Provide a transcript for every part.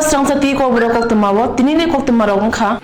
Strangsa ko bro kok tamawo tinini kok tamaro ngkha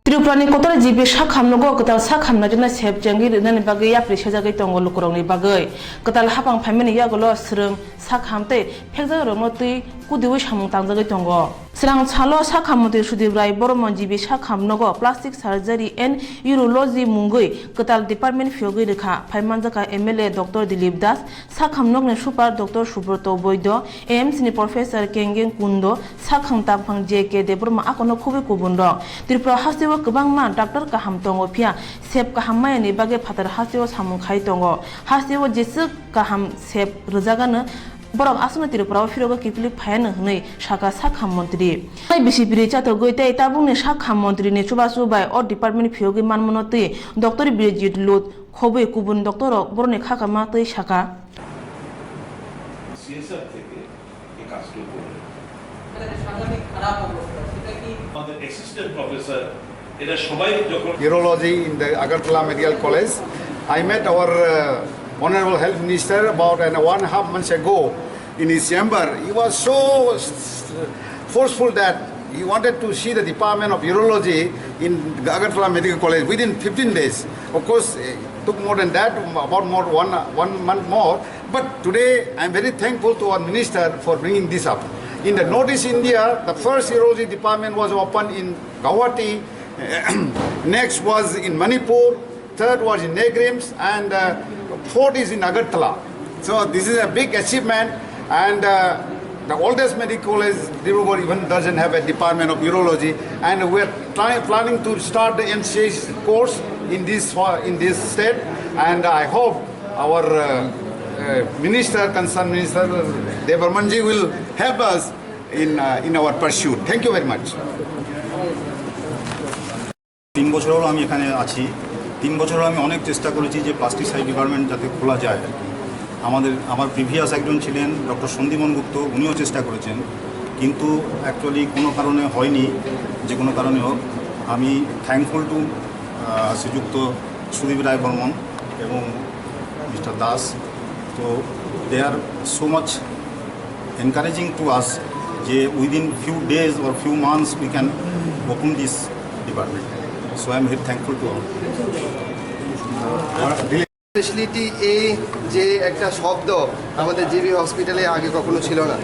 Tripurani kotor jibi sakham nogo kotal sakham na jena sep jangi nani bagai ya pressure jagai tongo lukurong ni bagai kotal hapang phameni ya golo srung sakham te phekja romo tui kudiwi samung tang jagai tongo Serang chalo sakham te sudibrai boromon jibi sakham nogo plastic surgery and urology mungoi kotal department phyogi rekha phaiman jaka MLA Dr Dilip Das sakham nogne super Dr Subrto Boido AMC ni professor Kengeng Kundo sakham tapang JK Debroma akono khubi kubundo Tripura hasiwo Kubangma Dr. Kaham Tongo Pia, Sep Kahamay ni Bagay Patar Hasio Samu Kai Tongo, Hasio Jesu Kaham Sep Ruzagana, Borok Asuna Tirupra Firoga Kipli Pan, Nay, Shaka Sakham Montri. I Bishopri Chato Goite, Tabuni Shakham Montri, Chubasu by or Department Fiogi Manmonote, Dr. Bridget Lut, Kobe Kubun, Dr. Borne Kakamate Shaka. Assistant professor Urology in the Agartala Medical College. I met our Honorable Health Minister about 1.5 months ago in his chamber. He was so forceful that he wanted to see the Department of Urology in the Agartala Medical College within 15 days. Of course, it took more than that, about one month more. But today, I am very thankful to our minister for bringing this up. In the Northeast India, the first urology department was opened in Guwahati. Next was in Manipur, third was in Negrims, and fourth is in Agartala. So this is a big achievement, and the oldest medical college, Dibrugarh, even doesn't have a department of urology, and we're planning to start the MCA course in this state, and I hope our concerned minister, Devarmanji will help us in our pursuit. Thank you very much. 3 বছর হলো আমি এখানে আছি 3 বছর আমি অনেক চেষ্টা করেছি যে প্লাস্টিক সার্জারি ডিপার্টমেন্ট যাতে খোলা যায় আমার প্রিভিয়াস একজন ছিলেন ডক্টর সন্দীপন গুপ্ত উনিও চেষ্টা করেছেন কিন্তু অ্যাকচুয়ালি কোনো কারণে হয়নি যে কোনো কারণে হোক আমি থ্যাঙ্কফুল টু শ্রীযুক্ত সুদীপ রায় বর্মন এবং মিস্টার দাস তো they are so much encouraging to us যে within few days or few months we can open this department So I am very thankful to all. Speciality এই যে একটা শব্দ আমাদের জিবি হসপিটালে আগে কখনো ছিল না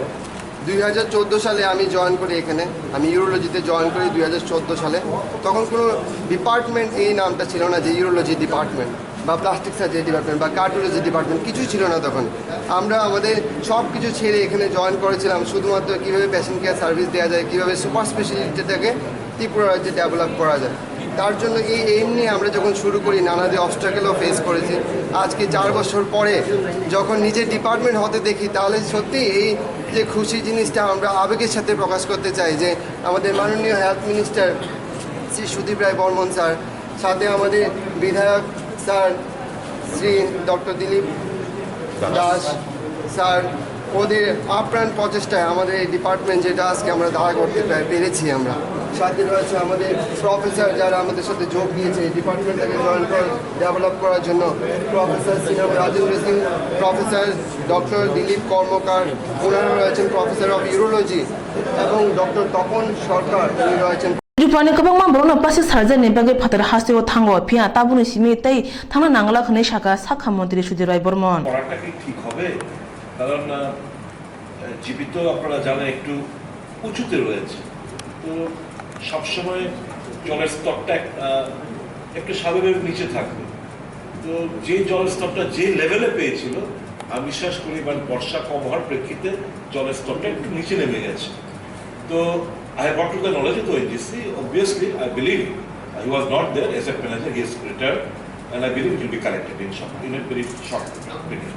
2014 সালে আমি জয়েন করি এখানে আমি ইউরোলজিতে জয়েন করি 2014 সালে তখন কোনো ডিপার্টমেন্ট এই নামটা ছিল না যে ইউরোলজি ডিপার্টমেন্ট বা প্লাস্টিক সার্জারি ডিপার্টমেন্ট বা কার্ডিওলজি ডিপার্টমেন্ট কিছুই ছিল না তখন আমরা আমাদের সব কিছু ছেড়ে এখানে জয়েন করেছিলাম শুধুমাত্র কীভাবে পেশেন্ট কেয়ার সার্ভিস দেওয়া যায় কীভাবে সুপার স্পেশালিটিটাকে ত্রিপুরা রাজ্যে ডেভেলপ করা যায় তার জন্য এই এইম নিয়ে আমরা যখন শুরু করি নানাদি অবস্ট্রাকেলও ফেস করেছি আজকে 4 বছর পরে যখন নিজের ডিপার্টমেন্ট হতে দেখি তাহলে সত্যি এই যে খুশি জিনিসটা আমরা আবেগের সাথে প্রকাশ করতে চাই যে আমাদের মাননীয় health minister Shri Sudip Roy Barman sir সাথে আমাদের বিধায়ক sir Shri doctor Dilip Das sir ওদের আপ্রাণ প্রচেষ্টায় আমাদের এই ডিপার্টমেন্ট যেটা আজকে আমরা দাঁড়া করতে পেরেছি আমরা সাথে রয়েছে আমাদের প্রফেসর যারা আমাদের সাথে যোগ দিয়েছে ডিপার্টমেন্টটাকে জয়েন করে ডেভেলপ করার জন্য professor Shriram Rajendra Singh professor doctor Dilip Karmakar ওনারা রয়েছেন প্রফেসর অফ ইউরোলজি এবং ডক্টর তপন সরকার উনি রয়েছেন Tripurani kabangma borona plastic surgery bagay patar hasio thango pia tabuni simi tei thangna nangla khane shaka sakham montri Sudirai Bormon পড়াটা কি ঠিক হবে কারণ জীবিত আপনারা জানেন একটু উঁচুতে রয়েছে তো সবসময় জলের স্তরটা একটু স্বাভাবিক নিচে থাকবে তো যে জলের স্তরটা যে লেভেলে পেয়েছিল আমি বিশ্বাস করি বর্ষা কম হওয়ার প্রেক্ষিতে জলের স্তরটা একটু নিচে নেমে গেছে তো I have got to the knowledge of the ONGC. Obviously, I believe he was not there as a manager. He is retired, and I believe it will be corrected in a very short period.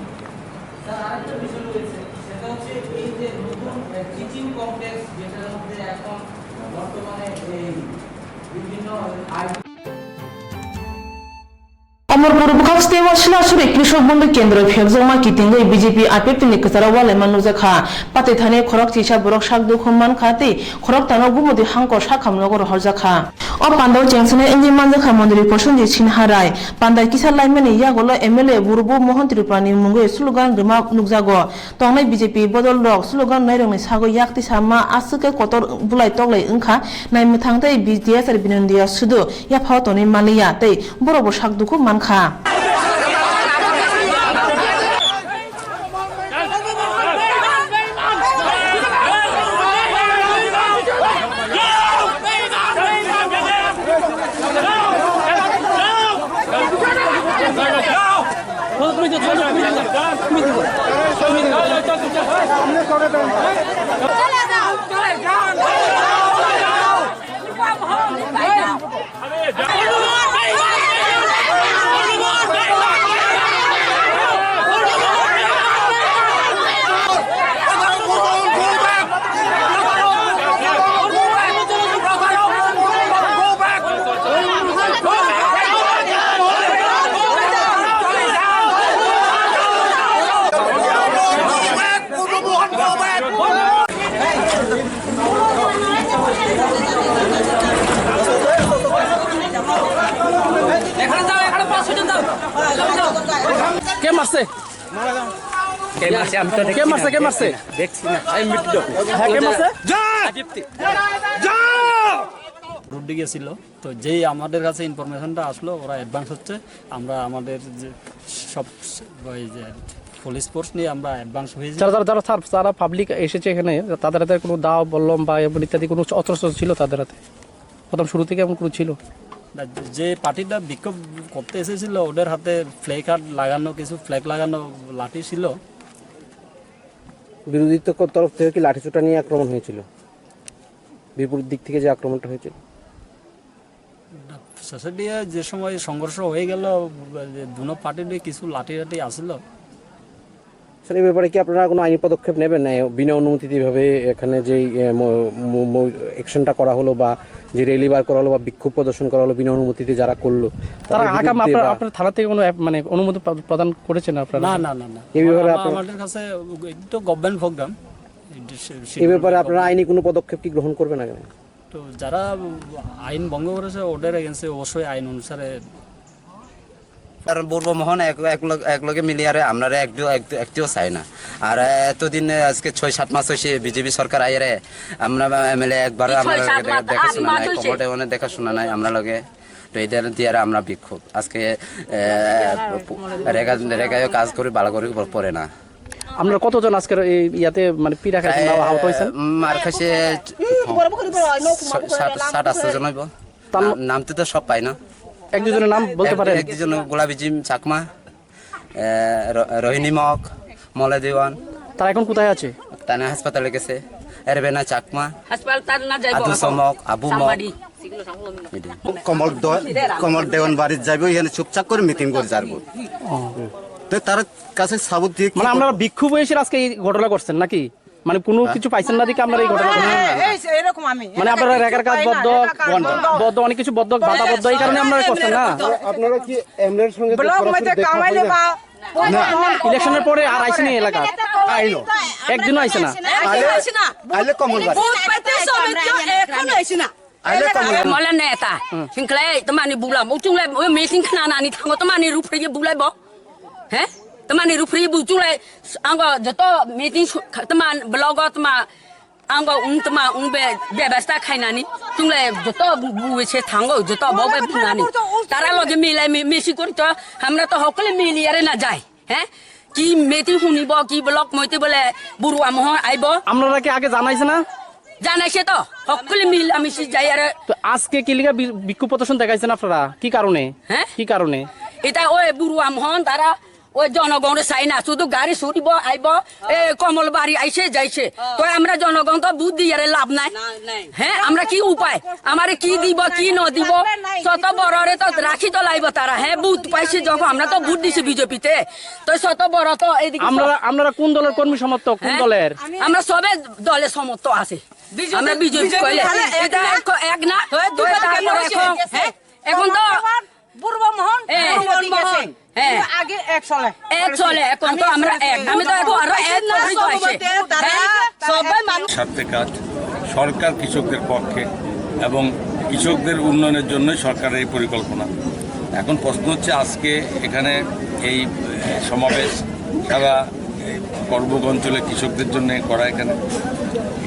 Amorpur Bukhak Steva Shilashuri Krishok Bundu Kendra Fyakzoma Kitinga BJP Apetini Kasarawa Leman Nuzakha Patithane Khorok Tisha Borok Shak Dukhuman Khati Khorok Tano Gumudi Hanko Shakam Nogor Horzakha o pandau jengsene enji manjakha mondiri poshonji chinharai pandai kisar laimani yagolo MLA burubu mohan tripani mungo slogan rima nukjago tongnai BJP bodol rok slogan nairongni sago yakti sama asuke kotor bulai toglai wngkha naimithangtei BDS ar binondia sudu yaphao toni maliya tei borobo sakduku mankha কে মারছে কে মারছে দেখছি না আমি মৃত্যু হ্যাঁ কে মারছে Rudi গেছিল তো যেই আমাদের কাছে ইনফরমেশনটা আসলো ওরা অ্যাডভান্স হচ্ছে আমরা আমাদের যে সব ওই যে পুলিশ ফোর্স নিয়ে আমরা অ্যাডভান্স হয়েছি যারা পাবলিক এসেছে এখানে তাদের হাতে কোনো দাও বললাম বা ইত্যাদি কোনো অস্ত্র ছিল তাদের হাতে প্রথম শুরু থেকে এমন কোনো ছিল যে পার্টিটা বিক্ষোভ করতে এসেছিল ওদের হাতে ফ্ল্যাগ লাগানো কিছু ফ্ল্যাগ লাগানো লাঠি ছিল বিরোধী তরফ থেকে কি লাঠিসোঁটা নিয়ে আক্রমণ হয়েছিল বিপরীত দিক থেকে যে আক্রমণটা হয়েছিল শেষের দিকে যে সময় সংঘর্ষ হয়ে গেল দুনো পার্টির কিছু লাঠি আসলো এই ব্যাপারে কি আপনারা কোনো আইনি পদক্ষেপ নেবেন না বিনা অনুমতিতে এইভাবে এখানে যে অ্যাকশনটা করা হলো বা যে র্যালি বার করা হলো বা বিক্ষোভ প্রদর্শন করা হলো বিনা অনুমতিতে যারা করলো তারা আগাম আপনার থানা থেকে কোনো মানে অনুমতি প্রদান করেছেন আপনারা না এই ব্যাপারে আমাদের কাছে একটু গভর্নমেন্ট প্রোগ্রাম এই ব্যাপারে আপনারা আইনি কোনো পদক্ষেপ কি গ্রহণ করবেন না তো যারা আইন ভঙ্গ করেছে ওদের এগেন্সে অবশ্যই আইন অনুসারে কারণ বলবো মোহন একলগে মিলিয়ারে আমরা একটিও চাই না আর এতদিন আজকে 6-7 মাস হয়েছে বিজেপি সরকার আইরে আমরা MLA একবার আমরা দেখাশোনা নাই কমোডে দেখাশোনা নাই আমরা লগে তো এদের দিয়ে আমরা বিক্ষোভ আজকে রেগায় কাজ করে ভালো করে পড়ে না আপনারা কতজন আজকের এই ইয়াতে মানে পিড়া খাইছেন না আহত হইছেন মার খাইছে 60-80 জন হইব নামতে তো সব পাই না এক দুজনের নাম বলতে পারেন এক দুজন গোলাপি জিম চাকমা রোহিণী মক মলে দেওয়ান তারা এখন কোথায় আছে তানা হাসপাতালে গেছে এরবেনা চাকমা হাসপাতাল না যাইব আদু সমক আবু মক কমল দেওয়ান বাড়ির যাইব এখানে চুপচাপ করে মিটিং করে যাবো তো তার কাছে সাবুত দিয়ে মানে আপনারা বিক্ষোভ হয়েছে আজকে এই ঘটনা করছেন নাকি মানে কোনো কিছু পাইছেন না দিকে আপনারা এই ঘটনা মানে আপনারা রেগার কাজ বদ্ধ অনেক কিছু বদ্ধ বাধাবদ্ধ এই কারণে আপনারা করছেন না আপনারা কি এমএলএর সঙ্গে ইলেকশনের পরে আর আইসেনি এলাকা আইলো একদিনও আইসে না আইলে কমল বাড়ি মলে নেতা সিংখলে তোমানি বুলা মুচুলে ওই মিটিং খানানি থাঙ্গো তোমানি রুফরে বুলাই ব হ্যাঁ তোমানি রুফরে বুচুলে আঙ্গ যত মিটিং তোমান ব্লগ তোমা আঙ্গ তোমা বে ব্যবস্থা খাইনানি তুলে যত বুয়েছে থাঙ্গো যত ববে বুনানি তারা লগে মিলাই মিশি করি তো আমরা তো সকলে মিলিয়ারে না যাই হ্যাঁ কি মিটিং শুনিব কি ব্লগ মইতে বলে বুড়ুয়া মহ আইব আপনারা কি আগে জানাইছে না জানাইছে তো সকলে মিলামিশি যাই আর তো আজকে কি লিগা বিক্ষোভ প্রদর্শন দেখাইছেন আপনারা কি কারণে হ্যাঁ কি কারণে এটা ওই বুড়ুয়া মোহন তারা ওই জনগণের চাই না শুধু গাড়ি সরিব আইব এ কমল বাড়ি আইসে যাইছে তো আমরা জনগণ তো বুদ্ধি আর লাভ নাই হ্যাঁ আমরা কি উপায় আমারে কি দিব কি ন দিব শত বড়রে তো রাখি তো লাইব তারা হ্যাঁ বুথ পাইছে যখন আমরা তো ভোট দিছি বিজেপিতে তো শত বড় তো এইদিকে আমরা কোন দলের কর্মী সমর্থক কোন দলের আমরা সবে দলের সমর্থক আছে আমরা বিজেপি কইলে এটা এক না তো তারপর এখন তো পূর্ব মোহন হ্যাঁ আগে এক চলে এখন তো আমরা এক আমি তো এখন আরো এক সবাই মানুষ সাথে কাজ সরকার কৃষকদের পক্ষে এবং কৃষকদের উন্নয়নের জন্য সরকারের এই পরিকল্পনা। এখন প্রশ্ন হচ্ছে আজকে এখানে এই সমাবেশ সারা করবুক অঞ্চলে কৃষকদের জন্য করা, এখানে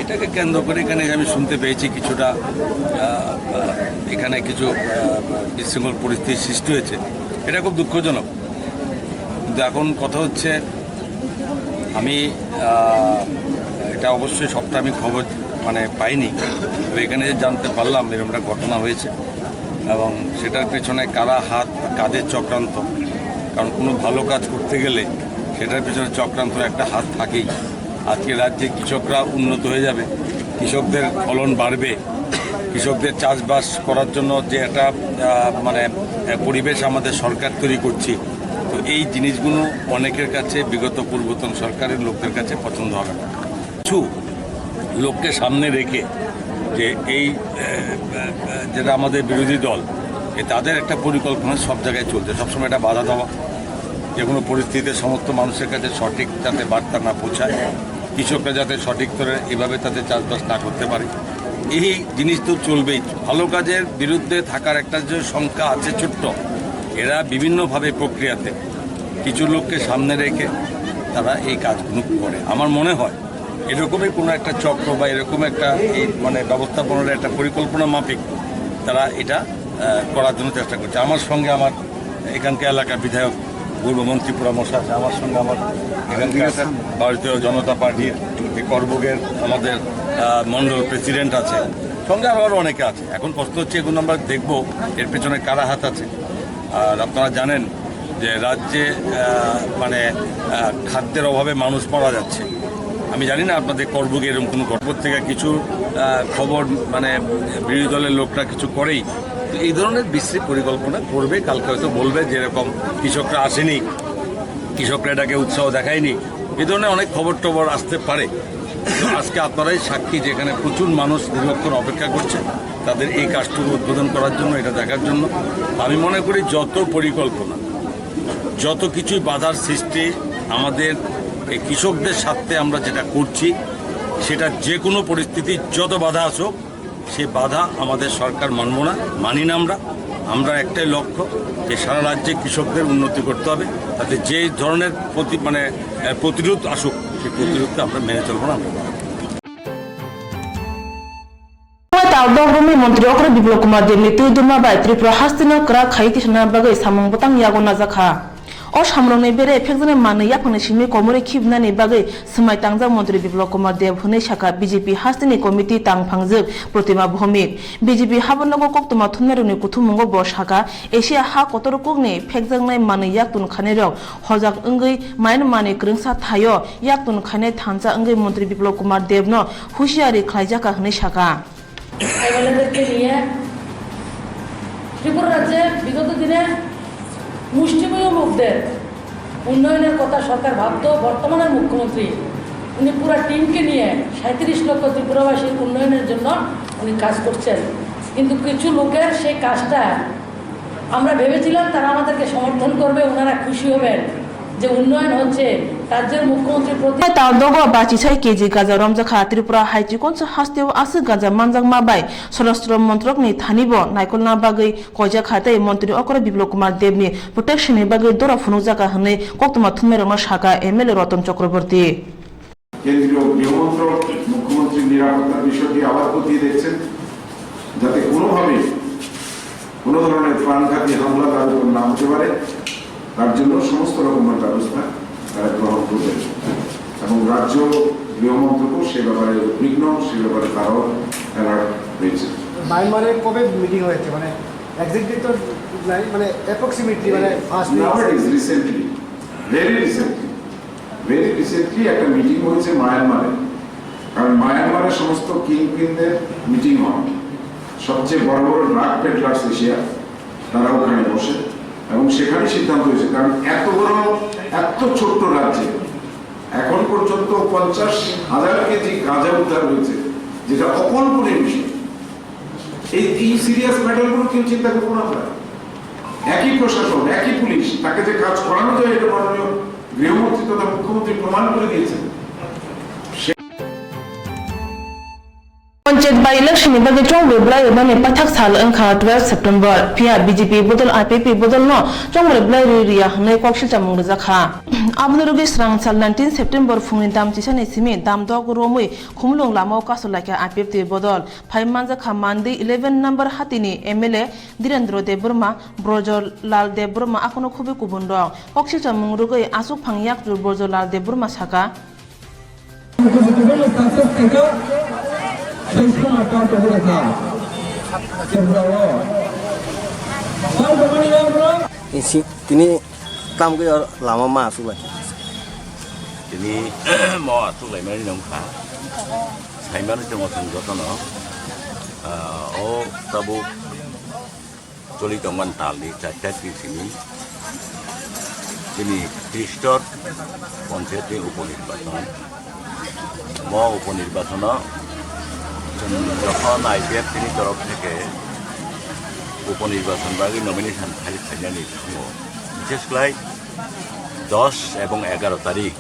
এটাকে কেন্দ্র করে এখানে আমি শুনতে পেয়েছি কিছুটা এখানে কিছু বিশৃঙ্খল পরিস্থিতির সৃষ্টি হয়েছে। এটা খুব দুঃখজনক। কিন্তু এখন কথা হচ্ছে আমি এটা অবশ্যই সবটা আমি খবর পাইনি, তবে এখানে জানতে পারলাম এরকম একটা ঘটনা হয়েছে এবং সেটার পেছনে কারা হাত, কাদের চক্রান্ত। কারণ কোনো ভালো কাজ করতে গেলে সেটার পেছনে চক্রান্ত একটা হাত থাকেই। আজকে রাজ্যে কৃষকরা উন্নত হয়ে যাবে, কৃষকদের ফলন বাড়বে, কৃষকদের চাষবাস করার জন্য যে একটা পরিবেশ আমাদের সরকার তৈরি করছি, তো এই জিনিসগুলো অনেকের কাছে বিগত পূর্বতন সরকারের লোকদের কাছে পছন্দ হবে না। কিছু লোককে সামনে রেখে যে এই যেটা আমাদের বিরোধী দল, তাদের একটা পরিকল্পনা সব জায়গায় চলছে, সবসময় এটা বাধা দেওয়া, যে কোনো পরিস্থিতিতে সমস্ত মানুষের কাছে সঠিক যাতে বার্তা না পৌঁছায়, কৃষকরা যাতে সঠিক করে এভাবে তাদের চাষবাস না করতে পারে, এই জিনিস তো চলবেই। ভালো কাজের বিরুদ্ধে থাকার একটা যে সংখ্যা আছে ছোট্ট, এরা বিভিন্নভাবে প্রক্রিয়াতে কিছু লোককে সামনে রেখে তারা এই কাজগুলো করে। আমার মনে হয় এরকমই কোনো একটা চক্র বা এরকম একটা এই ব্যবস্থাপনার একটা পরিকল্পনা মাফিক তারা এটা করার জন্য চেষ্টা করছে। আমার সঙ্গে আমার এখানকার এলাকার বিধায়ক পূর্বমন্ত্রী পরামর্শ আছে, আমার সঙ্গে আমার এখানকার ভারতীয় জনতা পার্টির করবুকের আমাদের মণ্ডল প্রেসিডেন্ট আছে, সঙ্গে আরও অনেকে আছে। এখন প্রশ্ন হচ্ছে এগুলো আমরা দেখব এর পেছনে কারা হাত আছে। আর আপনারা জানেন যে রাজ্যে খাদ্যের অভাবে মানুষ মারা যাচ্ছে। আমি জানি না আপনাদের করবুকে এরকম কোনো গল্প থেকে কিছু খবর বিরোধী দলের লোকরা কিছু করেই, তো এই ধরনের বিশ্রী পরিকল্পনা করবে। কালকে হয়তো বলবে যেরকম কৃষকরা আসেনি, কৃষকরা এটাকে উৎসাহ দেখায়নি, এই ধরনের অনেক খবর টবর আসতে পারে। তো আজকে আপনারাই সাক্ষী, যেখানে প্রচুর মানুষ দীর্ঘক্ষণ অপেক্ষা করছে তাদের এই কাজটুকু উদ্বোধন করার জন্য, এটা দেখার জন্য। আমি মনে করি যত পরিকল্পনা, যত কিছুই বাধার সৃষ্টি আমাদের এই কৃষকদের স্বার্থে আমরা যেটা করছি, সেটা যে কোনো পরিস্থিতি যত বাধা আসুক, সে বাধা আমাদের সরকার মানব না, মানি না। আমরা একটাই লক্ষ্য যে সারা রাজ্যে কৃষকদের উন্নতি করতে হবে, তাতে যে ধরনের প্রতিরোধ আসুক সেই প্রতিরোধটা আমরা মেনে চলবো না। মন্ত্রী অকর বিপ্লব কুমার দেব নীতি দুমা বাই ত্রিপুরা হাস্তিন করা খাইতি সানা বাগৈ সামং বতাং ইয়াগো নাজাখা ও সামরংনি বেরে ফেকজনে মাनै याफांनि सिमि कमरे खिबनानि बागै समाय तांजाक मन्त्री बिप्लब कुमार देव हुनै शाखा बीजेपी हास्तिनि कमिटि तांफांजोब प्रतिमा भौमिक बीजेपी हाबनगो कक्तमा थुनमेरुनि कुथुमंगो ब शाखा एशिया हा कतरकुगनि फेकजांनाय मानै याक्तुन खानेरव हजाक अंगै माइन माने ग्रोंसा थायो याक्तुन खाने थांजा अंगै मन्त्री बिप्लब कुमार देवनो हुशियारि खालायजाका हुनै शाखा আইওয়ালাদেরকে নিয়ে ত্রিপুরা রাজ্যে বিগত দিনে মুষ্টিমেয় মুখদের উন্নয়নের কথা সরকার ভাবত। বর্তমানের মুখ্যমন্ত্রী উনি পুরো টিমকে নিয়ে 37 লক্ষ ত্রিপুরাবাসীর উন্নয়নের জন্য উনি কাজ করছেন। কিন্তু কিছু লোকের সেই কাজটা আমরা ভেবেছিলাম তারা আমাদেরকে সমর্থন করবে, ওনারা খুশি হবেন যে উন্নয়ন হচ্ছে। রাজ্যের মুখ্যমন্ত্রী প্রতি তাওদগো বাচিছাই কেজি গাজা রমজাখা ত্রিপুরা হাইচিকনস হাস্তেও আসি গাজা মানজাক মাবাই স্বরাষ্ট্র মন্ত্রকনি থানিব নাইকলনা বাগৈ কয়জা খাতে মন্ত্রী অকর বিপ্লব কুমার দেবনি প্রোটেকশনनि বাগৈ দরা ফুনুজাকা হনে কক্তমা থুমেরং শাখা এমএলএ রতন চক্রবর্তী কেন্দ্রীয় গৃহমন্ত্রক মুখ্যমন্ত্রীর নিরাপত্তার বিষয়টি আবার খতিয়ে দেখছেন, যাতে কোনোভাবে কোনো ধরনের প্রাণঘাতী হামলা তার উপর না হতে পারে, তার জন্য সমস্ত রকমের ব্যবস্থা তারা গ্রহণ করবেন। এবং রাজ্য গৃহমন্ত্রকও সে ব্যাপারে উদ্বিগ্ন, সে ব্যাপারে তারাও অ্যালার্ট হয়েছে। মায়ানমারে কবে মিটিং হয়েছে, এক্স্যাক্টলি তো approximately first recently, very recently একটা মিটিং হয়েছে মায়ানমারে। কারণ মায়ানমারের সমস্ত কিংপিনদের মিটিং হয়, সবচেয়ে বড় বড় ড্রাগ পেডলার্স এশিয়া তারা ওখানে বসে এবং সেখানে সিদ্ধান্ত হয়েছে। কারণ এত ছোট্ট রাজ্যে এখন পর্যন্ত 50,000 কেজি গাঁজা উদ্ধার হয়েছে, যেটা অকল্পনীয় বিষয়। এই সিরিয়াস ম্যাটারগুলো কেউ চিন্তা করবো না। আমরা একই প্রশাসন, একই পুলিশ, তাকে যে কাজ করানো যায় এটা মাননীয় গৃহমন্ত্রী তথা মুখ্যমন্ত্রী প্রমাণ করে দিয়েছেন। पंचायत बाई इलेक्शन नि बागे चोंग बेब्लाय बने पथक साल अंखा 12 सितंबर पिया बीजेपी बदल आईपीपी बदल नो चोंग बेब्लाय रिया हने कॉक्सिल चामुंग रजाखा आबनरुगे स्रांग साल 19 सितंबर फुंनि दाम चिसानि सिमि दाम दग रोमै खुमलुंग लामाव कासलाखा आईपीपी बदल फाइमानजा खामान्दी 11 नंबर हातिनि एमएलए धीरेन्द्र देबबर्मा ब्रजलाल देबबर्मा आखनो खुबे कुबुन दं कॉक्सिल चामुंग रुगै आसुक फांगियाक ब्रजलाल देबबर्मा साका তিনি কাম কৰি লামা মা আছো লাগ তিনি ম আছো লাইমানি নমখা সাইমানো জং অসং যতন ও তাবু চলি দংমান তালনি চারটা কৃষিনি তিনি খ্রিস্টর পঞ্চায়েতে উপনির্বাচন ম উপনির্বাচন যখন আইপিএফ তিনি তরফ থেকে উপনির্বাচন বাকি নমিনেশন ফাইল খাইনানি থামো বিশেষ করে 10 এবং 11 তারিখ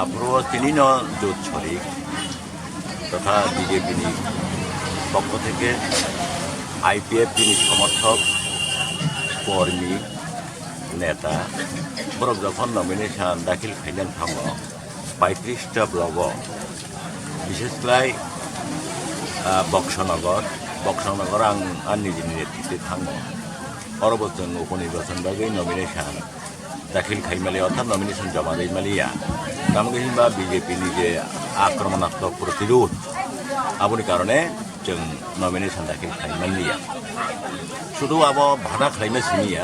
আপ্রো তিনি জোট শরিক তথা বিজেপি পক্ষ থেকে আইপিএফ তিনি সমর্থক কর্মী নেতা বরং যখন নমিনেশন দাখিল খাইনান থামো 35টা ব্লক বিশেষ করে বক্সনগর आं निजे नेतृत्वे थाङो परबर्तन उपनिर्वाचन बागै नमिनेशन दाखिल खाइमाले अर्थात नमिनेशन जमा दैमालिया नामगहिनबा बीजेपी जे आक्रमणात्मक प्रतिरोध आबनि कारणे जों नमिनेशन दाखिल खाइमालिया शुधु अब भाना खाइमा सिनिया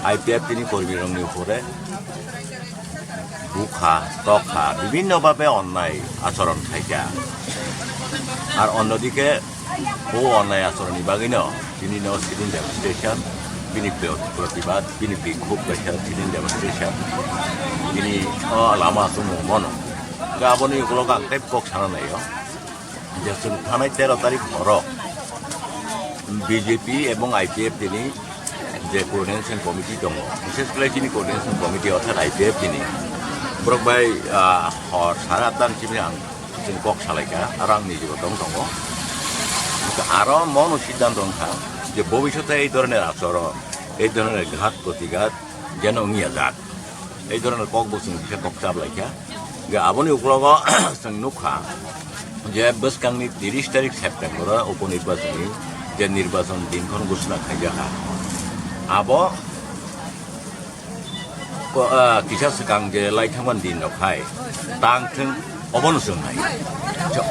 आईपीएफ তিনি কর্মীরংনি উপরে বুখা তখা বিভিন্নভাবে অন্যায় আচরণ থাকা আর অন্যদিকে ও অন্যায় আচরণী বাগিন তিনি সিটিং ডেমনস্ট্রেশন তিনি প্রতিবাদ তিনি বিক্ষোভ গাইছা সিটিং ডেমনস্ট্রেশন তিনি লামা সুমু মন গাবনি ওগুলো গাংটাই পক সানা নাই যে থানায় 13 তারিখ হর বিজেপি এবং আইপিএফ তিনি যে কোঅর্ডিনেশন কমিটি দङ বিশেষ করে তিনি কোঅর্ডিনেশন কমিটি অর্থাৎ আইপিএফ তিনি ব্রক বাই হর সারা দান চিমি आं जों कक सालायगा आरो आं निजेबो दङ आरो मन सिद्धांत ओंखा जे भविष्यते এই ধরনের আচরণ এই ধরনের ঘাত প্রতিঘাত যেন উনিয়া যাক এই ধরনের কক বসুন বিশে কক চাবলাইকা যে আবনি উগ্রগ जों नुखा যে বসকাংনি 30 তারিখ সেপ্টেম্বর উপনির্বাচনী যে নির্বাচন দিনক্ষণ ঘোষণা খাইজাখা আব কিসা সিকাং যে লাইথামান দিন নখাই তাংथों অবনসংনাই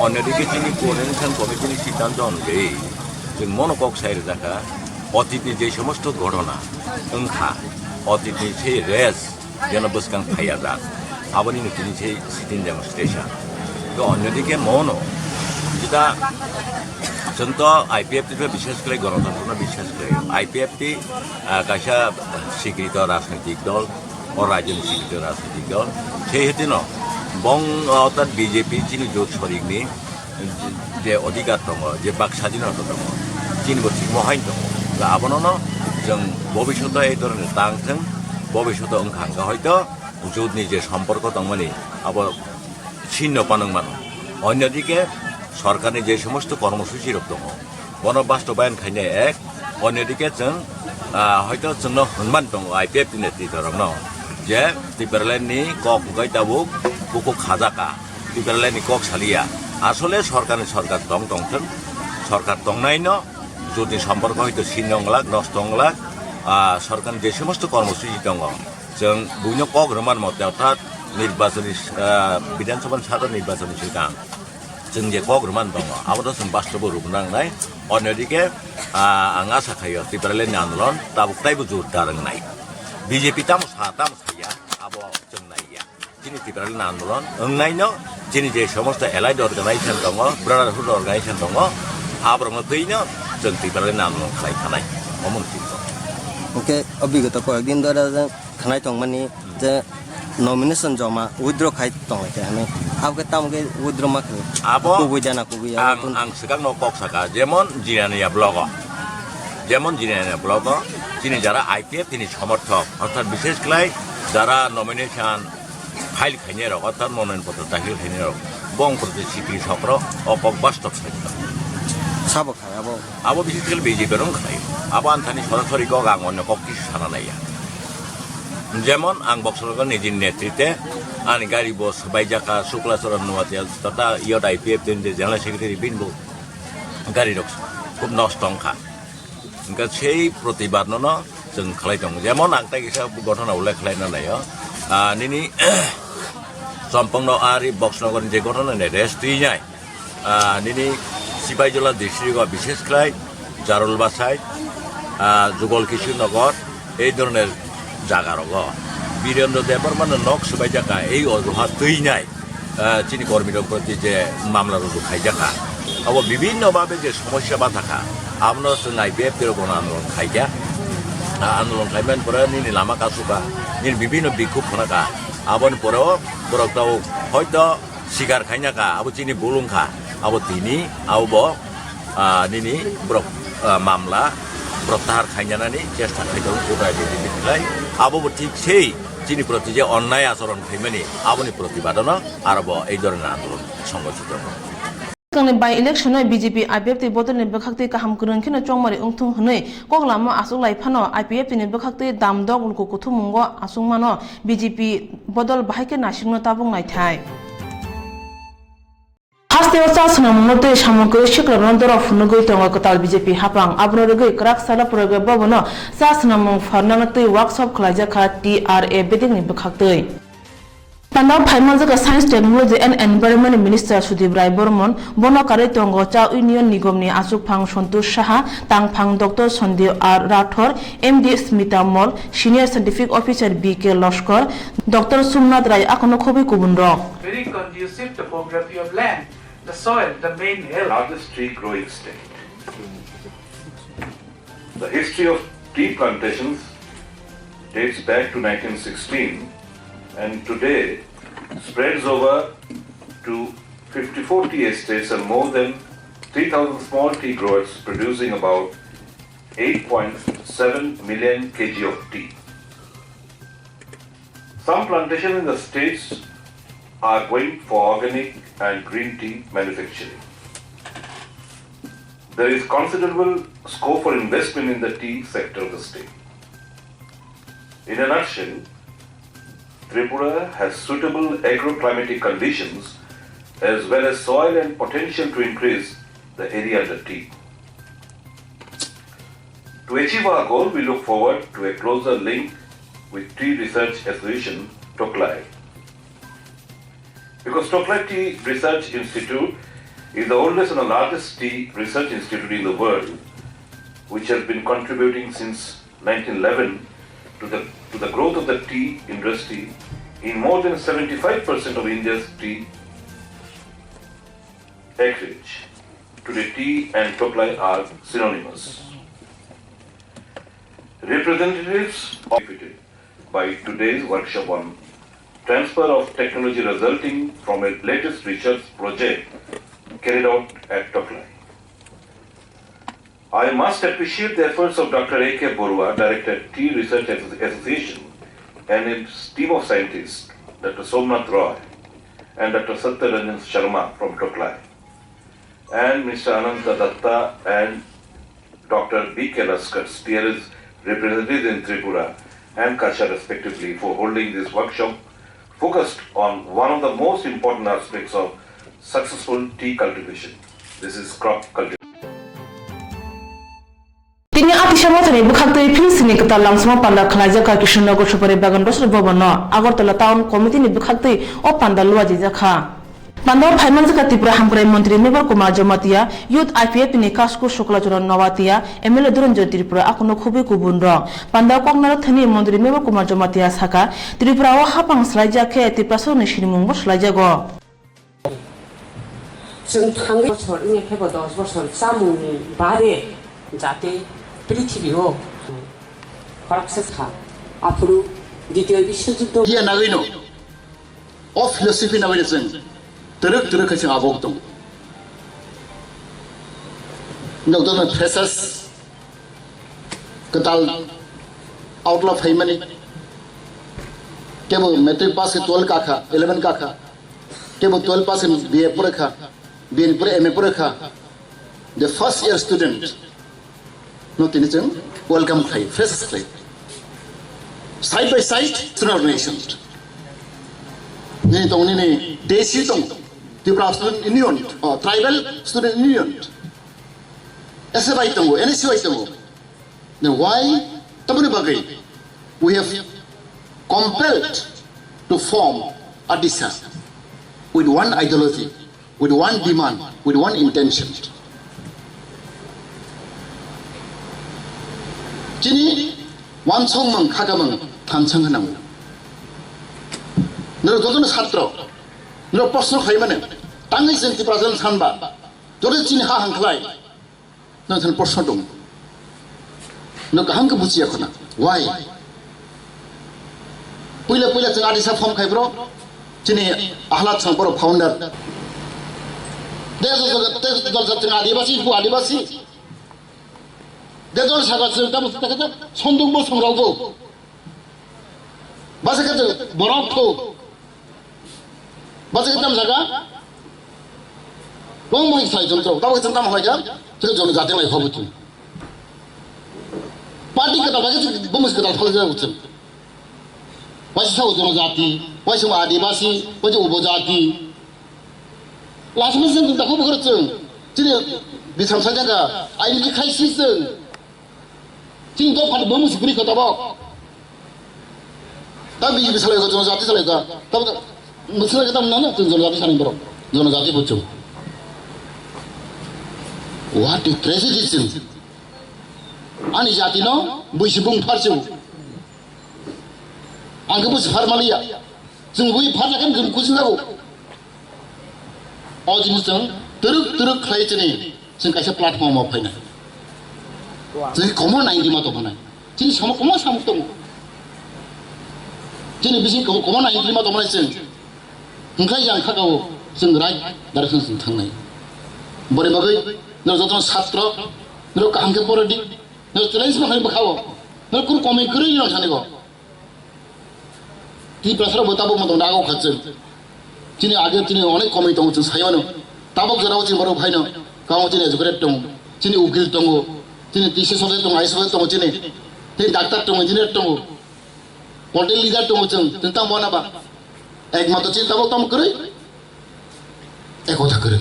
অন্যদিকে তিনি কোঅর্ডিনেশন কমিটির সিদ্ধান্ত অনুযায়ী जों মনোকক সাইরে দেখা অতীতে যে সমস্ত ঘটনা ওংখা অতীতে সেই রেস যেন বসকাং খাইয়া যাক আবনি তিনি সেই সিটিং ডেমনস্ট্রেশন তো অন্যদিকে মনো যেটা जोंथ' आईपीएफ विशेष कर गणतंत्र विशेष कर आईपीएफ काशा स्वीकृत राजनैतिक दल और राज्य स्वीकृत राजनैतिक दल से हेतु न बंग अर्थात बीजेपी चीनी जौथ शरिकनि जे अधिकार दङ जे बाक स्वाधीनता दङ चिनिबो थिग महाइन दङ आबनो जों भविष्यते এই ধরনের तांथों भविष्यते ओंखांगा हयतो जौथनि जे सम्पर्क दंमानि अब छिन्न पानं मानो अन्यदिके সরকারের যে সমস্ত কর্মসূচি দङ গণবাস্তবায়ন খাইনে এক অন্যদিকে जों হয়তো जोंनो हनुमान दङ आईपीएफ नेतृत्व जे ত্রিপুরালাইনनि কক गायताबुक बुकु खाजाका ত্রিপুরালাইननि কক सालिया আসলে সরকার দংथों সরকার দंनायन যদি সম্পর্ক হয়তো ছিন্নংলাক নষ্টংলাক সরকারের যে সমস্ত কর্মসূচি দङ जों बुइनो কক रमान मते अर्थात নির্বাচনী বিধানসভা সাধারণ নির্বাচনী सिगां जों जे কক रमान दङ आबाद जों बास्तब रूप नांनाय अन्यदिके आं आसा खायो ত্রিপুরালাইननि आन्दोलन दाबुक्तायबो जोरदारनाय बीजेपी ताम साया आब जों नाया दिनै ত্রিপুরালাইननि आन्दोलन ओंनायनो दिनै जे समस्त एलाइड अर्गानाइजेशन दङ ब्रादारहुड अर्गानाइजेशन दङ आब्रनो फैनो जों ত্রিপুরালাইननि आन्दोलन खालायखानाय अमनथिक ओके अभिज्ञता कয়েকদিন ধরে খানাই दं माने जे नमिनेशन जमा उइथड्र खाइ दं लाइक हामी आबके तामके उइथड्र मा खाइ आब कुबुइ जाना कुबुइ आं सिगां न কক साका जेमन जिरानिया ब्लग তিনি যারা আইপিএফ তিনি সমর্থক অর্থাৎ বিশেষ করে যারা নমিনেশন ফাইল খাইনে অর্থাৎ মনোনয়নপত্র দাখিল খাইনে bong proteksi sakro opok bastop sektor. Sabo khai abo. Abo bisis kali BJP rong khai. Abo antani সরাসরি kok angon kok kis sana naya. যেমন আং বক্সরগণ নিজের নেতৃত্বে আন গাড়ি বস বাইজাকা শুক্লাচরণ নোয়াতিয়া তথা ইয়ত আইপিএফ জেনারেল সেক্রেটারি বিনবু গাড়ি রক্স খুব নষ্ট অংখা সেই প্রতিবাদ जों খালাইদং যেমন আংতা গিসা গঠন উল্লেখ খালাইনা নাयो নিনি সম্পূর্ণ আর বক্সনগর যে ঘটনা নেই রেস্ট নাই নিনি সিপাহীজলা ডিস্ট্রিক্ট বিশেষ খাই জারুল বাসাই যুগল কিশোরনগর এই ধরনের জায়গার বীরেন্দ্র দেবর মানে নক সবাই জায়গা এই অজুহাত তৈ নাই চিনি কর্মীর প্রতি যে মামলা রুজু খাই জায়গা আবার বিভিন্নভাবে যে সমস্যা বা থাকা আমরা আইপিএফ কোনো আন্দোলন খাইগা আন্দোলন খাইবেন পরে নিনি লামা কাছুকা নিনি বিভিন্ন বিক্ষোভ খনাকা আবার পরেও বরকটাও হয়তো শিকার খাইনাকা আবার চিনি বুলুংখা আবার তিনি আব নিনি ব্রক মামলা প্রত্যাহার খাইজানানি চেষ্টা খাইদং উদায় দিদিখাই আবো ঠিক সেই চিনি প্রতি যে অন্যায় আচরণ খাইমানি আবনি প্রতিবাদন আরব এই ধরনের আন্দোলন সংগঠিত বাই ইলেকশন বিজেপি আইপিএফ তে বদল নি বখাকতে কাহাম করন খিন চংমারি উংথুং হनै কগলামো আসুক লাইফানো আইপিএফ তে নি বখাকতে দাম দগ উলকো কুথুমুঙ্গ আসুংমানো বিজেপি বদল বাহাইকে নাসিংনো তাবুং নাইথাই হাস্তেও চাসনা মতে সামগ্রী শিকরন দর ফুনগৈ তং কতাল বিজেপি হাপাং আবনরগৈ ক্রাক সালা প্রগ ববনো চাসনা মং ফারনাংতে ওয়ার্কশপ খলাইজাখা টিআরএ বেদিং নি বখাকতৈ Pandau Paiman Jaga Science Technology and Environment Minister Sudip Rai Bormon Bono Kare Tongo Cha Union Nigomni Asuk Phang Santosh Saha Tang Phang Dr. Sandeep R Rathor MD Smita Mall Senior Scientific Officer BK Loskar Dr. Sumnath Rai akono khobi kubunro very conducive topography of land, the soil, the main health. Largest tree growing state. The history of tea plantations dates back to 1916 and today spreads over to 54 tea estates and more than 3,000 small tea growers producing about 8.7 million kg of tea. Some plantations in the states are going for organic and green tea manufacturing. There is considerable scope for investment in the tea sector of the state. In a nutshell, Tripura has suitable agroclimatic conditions as well as soil and potential to increase the area under tea. To achieve our goal, we look forward to a closer link with Tea Research Association, Toklai. Because Toklai Tea Research Institute is the oldest and the largest tea research institute in the world, which has been contributing since 1911 to the growth of the tea industry in more than 75% of India's tea acreage. Today, tea and Toklai are synonymous. Representatives benefited by today's workshop on transfer of technology resulting from a latest research project carried out at Toklai. I must appreciate the efforts of Dr. A.K. Borua, Director at Tea Research Association, and his team of scientists, Dr. Somnath Roy and Dr. Satyaranjan Sharma from Toklai, and Mr. Ananta Datta and Dr. B.K. Laskars, TRS representatives in Tripura and Kasha respectively, for holding this workshop focused on one of the most important aspects of successful tea cultivation. This is crop cultivation. Tini atisha motani bukhakte Philistine kata langsma panda khalaijaka Kishannagar Supare Bagan Rosar Bobano Agartala Town Committee ni bukhakte o panda luaji jakha Pandor Paiman Jaka Tripura Hamkrai Mantri Nibal Kumar Jamatia Youth IPF ni Kasku Shokolachora Nawatia MLA Duranjo Tripura akono khobi kubunro Panda Kognara Thani Mantri Nibal Kumar Jamatia Saka Tripura o hapang slaijake Tripraso ni Shinimung slaijago जों थांनाय बोसोरनिफ्रायबो 10 बोसोर जामुंनि बारे जाहाथे पृथ्वीयाव खराबसेखा आफुरु द्वितीय विश्वयुद्ध या नागैनो of philosophy नागैनो जों तरक जों आबोग दं नौदन फ्रेशर्स कताल आउटला फाइमानि केवल मैट्रिक पास के 12 काखा 11 काखा কেবল 12% বিএ পরীক্ষা বিএ পরে এমএ পরীক্ষা the first year student তিনি जों welcome খাই fresh খাই side by side student organization ini tong ini desi tong Tripura Student Union tribal student union SFI tong NSUI tong then why tamani bagai we have compelled to form a DISA with one ideology, with one demand, with one intention. Jini one song mang kagamang tamchang hanang. Nero jodon satro, nero personal kaimane, tangi senti prajan sanba, jore jini ha hangklai, nero tan personal dong. Nero kahang kebuci akona. Why? Pula jeng adisa form kai bro. Jini ahlat sang bro founder. Dia jeng adibasi bu adibasi. Dia jol sagat jeng tamu kata sondung bo songrau bo. Bahasa kata borok ko. Bahasa kata jaga. Long mai sai jom tro. Tahu kata tamu aja. Jadi jom jatuh lagi kau betul. Parti kata bahasa bomus kata kalau jauh betul. Wajib tahu जनजाति, wajib आदिवासी, wajib उपजाति. Last masa kita kau bekerja, jadi di sana saja kan, ini krisis. Jadi kau pada bomus beri kata bok. Tapi bisa lagi जनजाति lagi kan, tapi mesti kita mana tu जनजाति sana berok, जनजाति betul. What is prejudice? Ani jati no, buih bung farsu. Angka bus farmalia, जों बै फारलाkan जों कुछ नागौ अजिन जों teruk खालायजोनि जों कायसे प्लेटफर्माव फैनाय जों कमन आइननि माथो फैनाय जों साम कमन सामुक दङ जों बिसि कमन आइननि माथो फैनाय जों ओंखाय जों खागाव जों राइट डाइरेक्सन जों थांनाय बोरै बागै नों जतन छात्र नों कांके परेदि नों चेलेन्ज बाखाय बखाव नों कुर कमे गरै नों सानैगो ती प्रसार बताबो मत नागौ खाजों दिनै आगे दिनै अनेक कमी दङ जों सायावनो ताबक जराव जों बरो भाइनो गाव दिनै एजुकेटेड दङ दिनै उकिल दङ दिनै टिसि सदस्य दङ आइस दङ दिनै डाक्टार दङ इन्जिनियार दङ पलिटिकल लिडार दङ जों ता मनाबा एकमात्र चिन्ता ताबक करै एकथा करै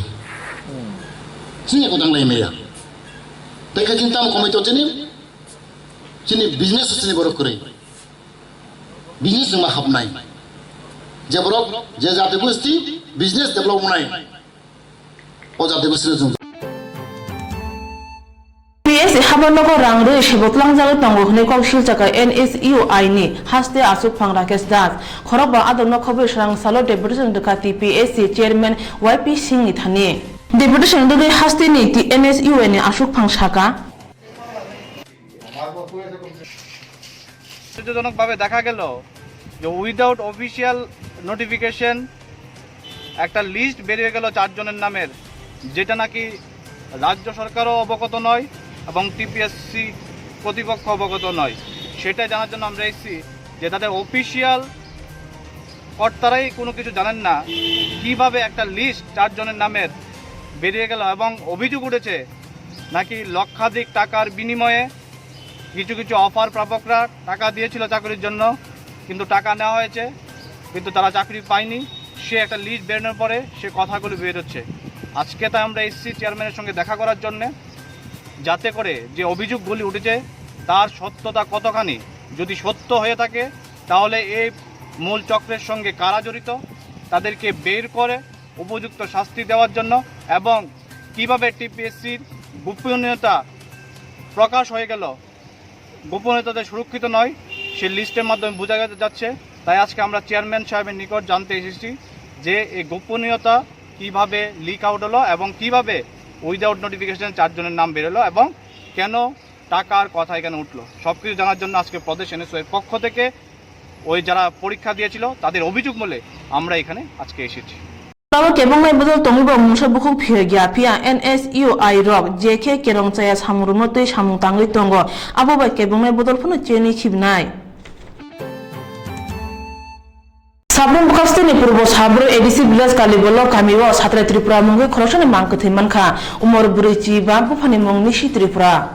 जों एकथा लायमेया देखा जों ताम कमी तो दिनै बिजनेस दिनै बरो करै बिजनेस में हाबनाय जे बरक जे जाते बुस्थि बिजनेस डेभलप होनाय ओ जाते बुस्थि जों PSC हाबनोको रांगरे सेबतलां जागे तंगो हने कौशल जागा NSUI नि हास्ते आसुक फां राकेश दास खरबा आदनो खबे सरंग सालो डेपुटेशन दकाति PSC चेयरमैन YP सिंह नि थानि डेपुटेशन दगे हास्ते नि NSUI नि आसुक फां साका সুবিধাজনকভাবে দেখা গেল যে উইদাউট অফিসিয়াল নোটিফিকেশন একটা লিস্ট বেরিয়ে গেল 4 জনের নামের যেটা নাকি রাজ্য সরকারও অবগত নয় এবং টিপিএসসি কর্তৃপক্ষ অবগত নয় সেটা জানার জন্য আমরা এসেছি যে তাদের অফিসিয়াল কর্তারাই কোনো কিছু জানেন না কিভাবে একটা লিস্ট 4 জনের নামের বেরিয়ে গেল এবং অভিযোগ উঠেছে নাকি লক্ষাধিক টাকার বিনিময়ে কিছু কিছু অফার প্রাপকরা টাকা দিয়েছিল চাকরির জন্য কিন্তু টাকা নেওয়া হয়েছে কিন্তু তারা চাকরি পায়নি সে একটা লিস্ট বেরোনোর পরে সে কথাগুলো বের হচ্ছে আজকে তাই আমরা এসসি চেয়ারম্যানের সঙ্গে দেখা করার জন্য যাতে করে যে অভিযোগগুলি উঠেছে তার সত্যতা কতখানি যদি সত্য হয়ে থাকে তাহলে এই মূল চক্রের সঙ্গে কারা জড়িত তাদেরকে বের করে উপযুক্ত শাস্তি দেওয়ার জন্য এবং কিভাবে টিপিএসসির গোপনীয়তা প্রকাশ হয়ে গেল গোপনীয়তা সুরক্ষিত নয় সেই লিস্টের মাধ্যমে বোঝা যাচ্ছে তাই আজকে আমরা চেয়ারম্যান সাহেবের নিকট জানতে এসেছি যে এই গোপনীয়তা কিভাবে লিক আউট হলো এবং কিভাবে উইদাউট নোটিফিকেশন 4 জনের নাম বেরোলো এবং কেন টাকার কথা এখানে উঠলো সব কিছু জানার জন্য আজকে প্রদেশ এনএসইউ এর পক্ষ থেকে ওই যারা পরীক্ষা দিয়েছিল তাদের অভিযোগ বলে আমরা এখানে আজকে এসেছি Lalu kebong mai betul tongi bang musa buku pihak pia NSUI rock JK kerong saya samurun mati samung tangi tonggo apa baik kebong mai betul pun ceni cibnai Sabrun Bukastini Purbo Sabro edisi Bilas Kalibolo Kamiwo Satra Tripura Mungi Koroshan Mangkati Manka Umur Burici Bambu Panimong Nishi Tripura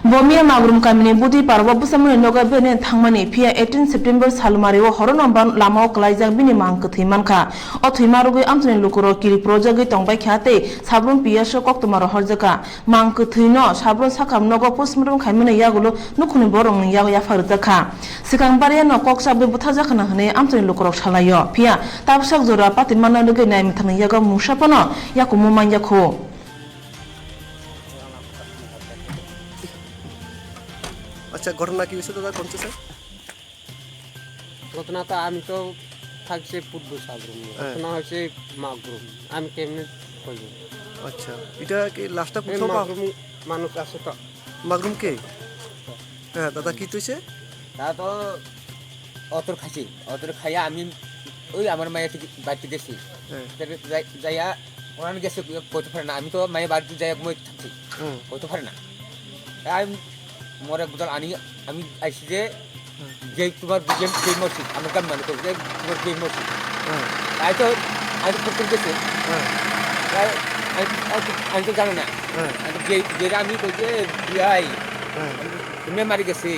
Bomia Magrum Kamini Budi Parwa Busamu Noga Bene Tangmani Pia 18 September Salmario Horonomban Lamo Klaizak Bini Mangkati Manka Othimarugi Amtuni Lukuro Kiri Projagi Tongbai Khate Sabrun Pia Shokok Tomaro Horzaka Mangkati no Sabrun Sakam Nogo Pusmurum Kamina Yagulo Nukuni Borong Yago Yafarutaka Sikang Baria no Kok Sabi Butazakana Hane Amtuni Lukuro Shalayo Pia Tabsak Zura Patimana Lugi Naimtana Yaga Mushapano Yakumu Yako আচ্ছা ঘটনা কি হয়েছে দাদা কোনছে sir ঘটনা তো আমি তো থাকছি পূর্ব সাবরুম ঘটনা হচ্ছে মাগরুম আমি কেমনে কইব আচ্ছা এটা কি লাস্টটা কোথাও মাগরুম মানুষ আছে তো মাগরুম কে হ্যাঁ দাদা কি তুইছে তা তো অতর খাইছি অতর খাইয়া আমি ওই আমার মায়ের বাড়িতে গেছি যাইয়া ওনার গেছে কইতে পারে না আমি তো মায়ের বাড়িতে যাই মই থাকছি কইতে পারে না আমি মরে বুঝল আমি আইসি যে তোমার যে মসজিদ আমার কাম মানে যে তোমার যে মসজিদ তাই তো আমি তো করতে গেছে আমি তো জানো না যেটা আমি কইছে বিয়াই তুমি মারি গেছি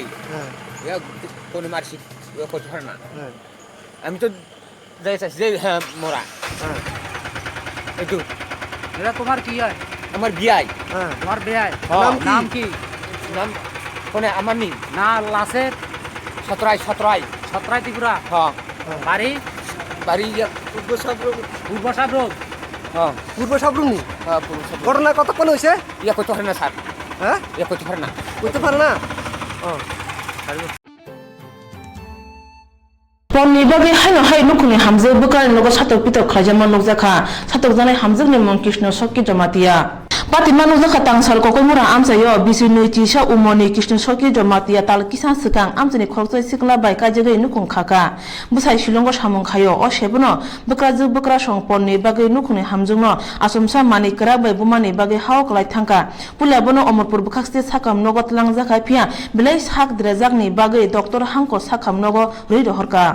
কোন মারছি করতে পারে না আমি তো যাই চাইছি যে হ্যাঁ মরা একটু এটা তোমার কি হয় আমার বিয়াই তোমার বিয়াই নাম কি নাম কোনে আমার নি না লাসের সতরাই ত্রিপুরা হ্যাঁ বাড়ি পূর্ব সাবরুম হ্যাঁ পূর্ব সাবরুম নি হ্যাঁ পূর্ব সাবরুম ঘটনা কতক্ষণ হয়েছে ইয়া কইতে পারে না স্যার হ্যাঁ ইয়া কইতে পারে না Ponnibagi haino hai nukuni hamze bukar nogo satok pitok khajama nokjaka satok janai hamjek ni mong Krishna Sokki Jamatia Patima nokjaka tangsal kokoi mura amsayo bisi nuiti sa umoni Krishna Sokki Jamatia tal kisan sikang amjani khorjai sikla bai kajegai nukung khaka busai shilongo samung khayo o sebono bukra song ponnibagi nukuni hamjungno asumsa mani kra bai bumani bagi hawk lai thangka pulabono Omorpur bukhaste sakam nogo tlangjaka pia bilai sak drejak ni bagi doctor hangko sakam nogo roi rohorka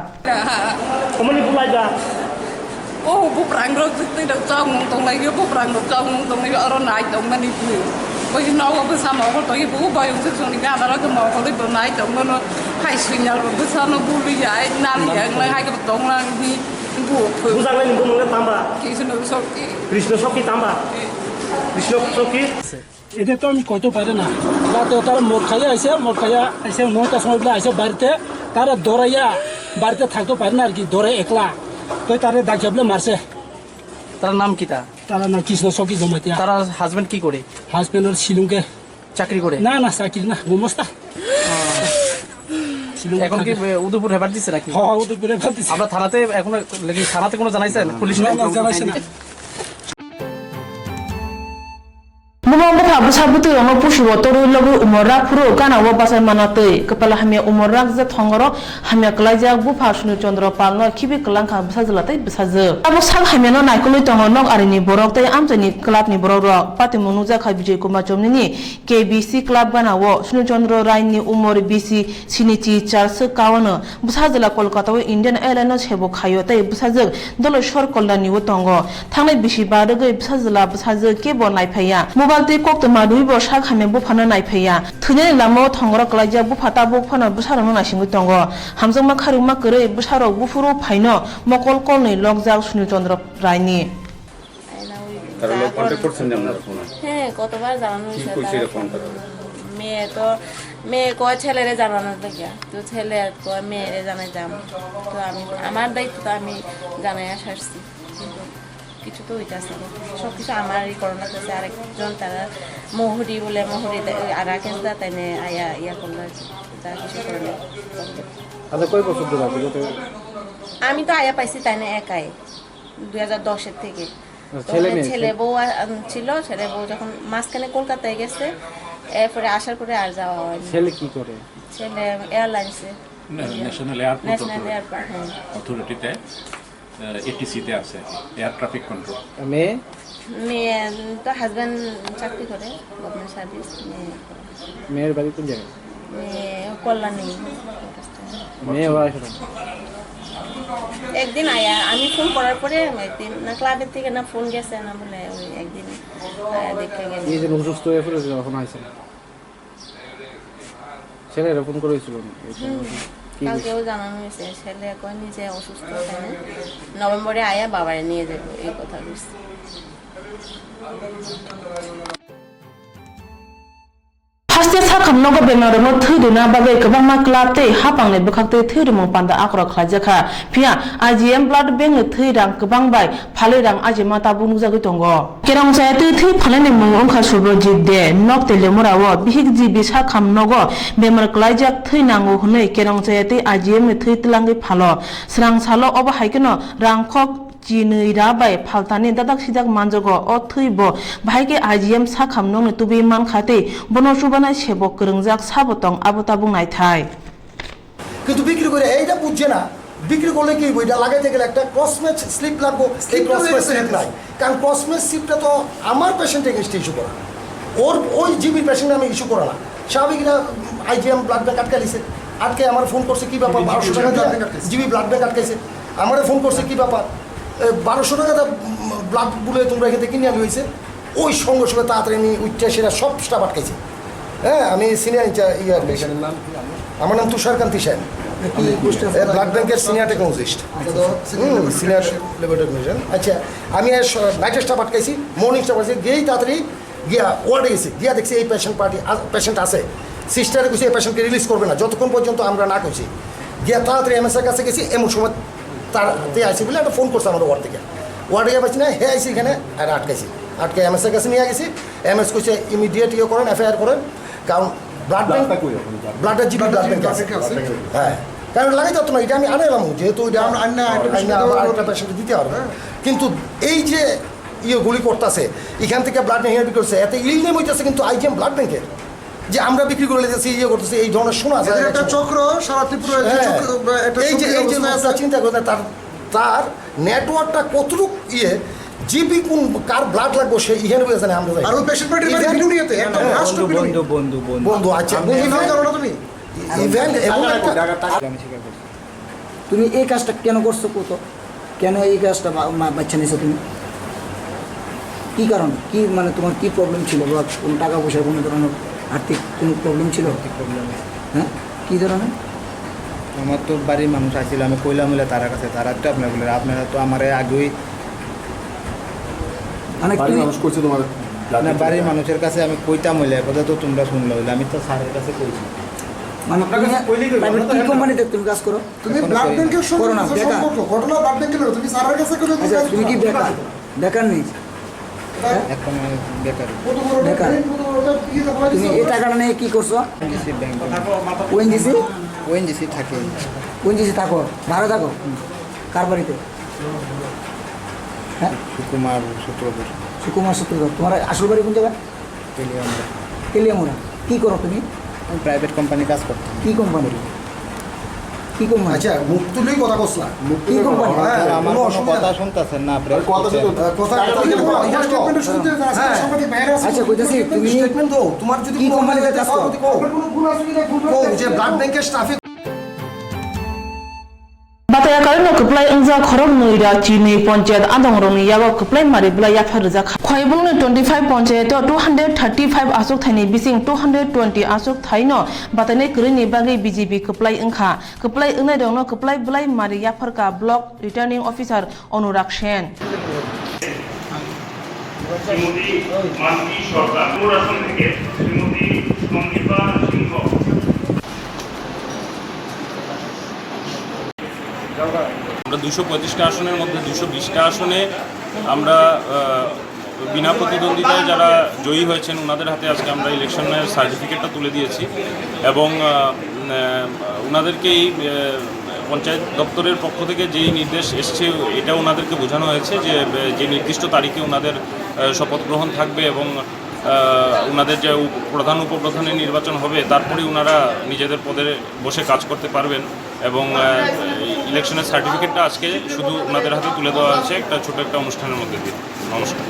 Omani bulaga Oh, buprang rok tidak jauh nonton lagi, buprang rok jauh nonton lagi orang naik dong mana itu. Bagi nawa bersama orang tu ibu bayu sesuatu ni kan orang tu mau kalau ibu naik dong mana hai sinyal bersama bulu ya, nari yang lain hai ketong lagi ni ibu. Bukan lain ibu mana tambah. Krishna Sokki tambah. Krishna Sokki. এটা তো আমি কইতে পারি না রাতে তারা মদ খাইয়া আইসে 9টার সময় আইসে বাড়িতে তারা দৌড়াইয়া বাড়িতে থাকতে পারে না আর কি দৌড়ে একলা তো তারা ডাক যাবলে মারছে তার নাম কি তার নাম কৃষ্ণ সখী জমাতিয়া তার হাজবেন্ড কি করে হাজবেন্ডের শিলংকে চাকরি করে না চাকরি না গোমস্তা এখন কি উদয়পুর হেবার দিচ্ছে নাকি হ্যাঁ উদয়পুর হেবার দিচ্ছে আমরা থানাতে এখন থানাতে কোনো জানাইছেন পুলিশ জানাইছে না Mumang bapa besar betul yang push water lagu umurrak pro kan awak pasal mana tu kepala hamil umurrak zat hongoro hamil kelajak bapa Sunu Chandra Palno kibi kelangka besar zelatai besar ze. Abu sang hamil no naik kulit tengok nok hari ni borok tu am ni kelab ni borok pati menuja kaji kumacom ni KBC kelab kan awak Sunu Chandra Rai ni umur BC sini cicar sekawan besar zela Kolkata Indian Airlines hebo kayu tu besar ze dulu shor koldan ni utanggo tangai bisi baru ke besar ze kebo naik paya. Te kok to madui bo sak hame bo phana nai pheya thune lamo thongro klaija bo phata bo phana busaro na singu tongo hamjang ma kharu ma kre busaro bufuru phaino mokol kol nei logjak Sunu Chandra Rai ni তারা লোক contact করছেন যে আপনারা ফোনে হ্যাঁ কতবার জানানো কি হয়েছে কইছে রে ফোন করে মেয়ে কয় ছেলেরে জানানো দেখিয়া তো ছেলে কয় মেয়েরে জানাই যাম তো আমি আমার দায়িত্ব তো আমি জানাই আসছি কিছু তো হইতাছে সব কিছু আমারই করোনা হচ্ছে আরেকজন তারা মহুরি বলে মহুরি আর রাকেশ দা তাই আয়া ইয়া করলো তারা কিছু করে না আচ্ছা কয় বছর ধরে আমি তো আয়া পাইছি তাই না একাই 2010-এর থেকে ছেলে বউ ছিল ছেলে বউ যখন মাঝখানে কলকাতায় গেছে এরপরে আসার পরে আর যাওয়া হয়নি ছেলে কি করে ছেলে এয়ারলাইন্সে ন্যাশনাল এয়ারপোর্ট অথরিটিতে এটিসিতে আছে এয়ার ট্রাফিক কন্ট্রোল মেয়ে তো হাজবেন্ড চাকরি করে গভর্নমেন্ট সার্ভিস মেয়ের বাড়ি কোন জায়গায় মেয়ে কল্যাণী মেয়ে বাড়ি একদিন আয়া আমি ফোন করার পরে একদিন না ক্লাবের থেকে না ফোন গেছে না বলে ওই একদিন আয়া দেখে গেল। এই যে অসুস্থ হয়ে পড়েছিল তখন আইছেন ছেলেরা ফোন করেছিল কালকেও জানানো হয়েছে ছেলে কয় নিজে অসুস্থ থাকে নভেম্বরে আয়া বাবারে নিয়ে যাবো এই কথা বলছে। Hastia sakam nogo benar mo thudu na bagai kabang ma klap te hapang ne bekak te thudu mo panda akro khlajaka phia IGM blood bank thirang kabang bai phale rang ajima ta bunu jagi tongo kerang sa te thu phale ne mong ongkha subo jidde nok te le morawo bihik ji bi sakam nogo bemar klajak thuinango hunei kerang sa te IGM ne thuitlangi phalo srang salo oba haikeno rangkhok Chinui rabai faltani dadak sidak manjogo o thuibo bhaike IGM sakham nongni tubi man khate bono subana sebok krungjak sabotong abotabung nai thai কিন্তু বিক্রি করে এইটা বুঝছে না বিক্রি করলে কি বইটা লাগাইতে গেলে একটা ক্রসম্যাচ স্লিপ লাগবে এই ক্রসম্যাচ স্লিপ নাই কারণ ক্রসম্যাচ স্লিপটা তো আমার পেশেন্ট এগেইনস্ট ইস্যু করা ওর ওই জিবি পেশেন্ট আমি ইস্যু করা না স্বাভাবিক না IGM ব্লাড ব্যাংক আটকাইছে আটকে আমার ফোন করছে কি ব্যাপার 1200 টাকা জিবি ব্লাড ব্যাংক আটকাইছে আমারে ফোন করছে কি ব্যাপার 1200 টাকা ব্লাড বলে তোমরা এখান থেকে কিনে আনি হয়েছে ওই সঙ্গে সঙ্গে তাড়াতাড়ি আমি উচ্চা সেরা সব স্টাফ আটকাইছি হ্যাঁ আমি সিনিয়র পেশেন্টের নাম আমার নাম তুষারকান্তি সেন ব্লাড ব্যাংকের senior technologist senior level technologist আচ্ছা আমি নাইটের স্টাফ আটকাইছি মর্নিং স্টাফ আছে গিয়েই তাড়াতাড়ি গিয়া ওয়ার্ডে গেছি গিয়া দেখছি এই পেশেন্ট আছে সিস্টারে গেছি এই পেশেন্টকে রিলিজ করবে না যতক্ষণ পর্যন্ত আমরা না করছি গিয়া তাড়াতাড়ি এমএসের কাছে গেছি এমন সময় তাতে আইসি বলে একটা ফোন করছে আমাদের ওয়ার্ড থেকে ওয়ার্ডে গিয়ে পাচ্ছি না হে আইসি এখানে আর আটকে এমএসের কাছে নিয়ে গেছি এমএস কইছে ইমিডিয়েট করেন FIR করেন কারণ ব্লাড ব্যাংক ব্লাডের জিবি ব্লাড ব্যাংক আছে হ্যাঁ কারণ লাগাই যাতো না এটা আমি আনে এলাম যেহেতু এটা একটা পেশেন্ট দিতে পারবে কিন্তু এই যে গুলি করতেছে এখান থেকে ব্লাড নিয়ে বিক্রি করছে এতে ইলনেম হইতেছে কিন্তু IGM ব্লাড ব্যাংকের যে আমরা বিক্রি করে লেগেছি করতেছি এই ধরনের শোনা যায় একটা চক্র সারা ত্রিপুরা এই যে চিন্তা করতে তার নেটওয়ার্কটা কতটুকু জিপি কোন কার ব্লাড লাগবে সে ইহেন বুঝে জানে আমরা আর ওই পেশেন্ট পার্টির বাড়ি ভিডিও নিতে একটা রাষ্ট্র বন্ধু আচ্ছা ইভেন্ট করো না তুমি ইভেন্ট এবং তুমি এই কাজটা কেন করছো কত কেন এই কাজটা বাচ্চা নিছো তুমি কি কারণ কি মানে তোমার কি প্রবলেম ছিল বা কোন টাকা পয়সা কোনো ধরনের আর্থিক কোনো প্রবলেম ছিল হ্যাঁ কী ধরনের আমার তো বাড়ির মানুষ আসছিল আমি কইলাম বলে তারা কাছে তারা তো আপনারা তো আমার আগেই মানে মানুষ করছে তোমার বাড়ির মানুষের কাছে আমি কইতাম হইলে কথা তো তোমরা শুনলে হইলে আমি তো স্যারের কাছে কইছি মানে কি কোম্পানিতে তুমি কাজ করো তুমি ব্লাড ব্যাংকের করো না বেকার ঘটনা ব্লাড ব্যাংকের তুমি স্যারের কাছে করে তুমি কি বেকার বেকার নেই এখন বেকার বেকার তুমি এই টাকাটা নিয়ে কি করছো ওএনজিসি থাকে ওএনজিসি থাকো ভাড়া থাকো কার বাড়িতে হ্যাঁ সুকুমার সূত্রধর তোমার আসল বাড়ি কোন জায়গায় তেলিয়ামুড়া কি করো তুমি প্রাইভেট কোম্পানি কাজ করতাম কি কোম্পানি কি কোম্পানি আচ্ছা মুখ তুলেই কথা কস না কি কোম্পানি আমার কোনো কথা শুনতেছেন না আপনি আচ্ছা কইতাছি তুমি স্টেটমেন্ট দাও তোমার যদি কি কোম্পানিতে কাজ করো যে ব্লাড ব্যাংকের স্টাফে Bataya kalino keplai engza khorok noira chini panchayat adongroni yago keplai mari bla ya pharja khoibungni 25 panchayat 235 asuk thaini bising 220 asuk thaino batane krini bagi BJP keplai engkha keplai engnai dongno keplai blai mari ya pharka block returning officer Anurag Sen Shrimati মানবী সরকার আসন থেকে শ্রীমতী সঙ্গীতা সিংহ আমরা 225টা আসনের মধ্যে 220টা আসনে আমরা বিনা প্রতিদ্বন্দ্বিতায় যারা জয়ী হয়েছেন ওনাদের হাতে আজকে আমরা ইলেকশনের সার্টিফিকেটটা তুলে দিয়েছি এবং ওনাদেরকে এই পঞ্চায়েত দপ্তরের পক্ষ থেকে যেই নির্দেশ এসছে এটা ওনাদেরকে বোঝানো হয়েছে যে নির্দিষ্ট তারিখে ওনাদের শপথ গ্রহণ থাকবে এবং ওনাদের যে প্রধান উপপ্রধানের নির্বাচন হবে তারপরে ওনারা নিজেদের পদে বসে কাজ করতে পারবেন এবং ইলেকশনের সার্টিফিকেটটা আজকে শুধু ওনাদের হাতে তুলে দেওয়া হয়েছে একটা ছোট একটা অনুষ্ঠানের মধ্যে দিয়ে নমস্কার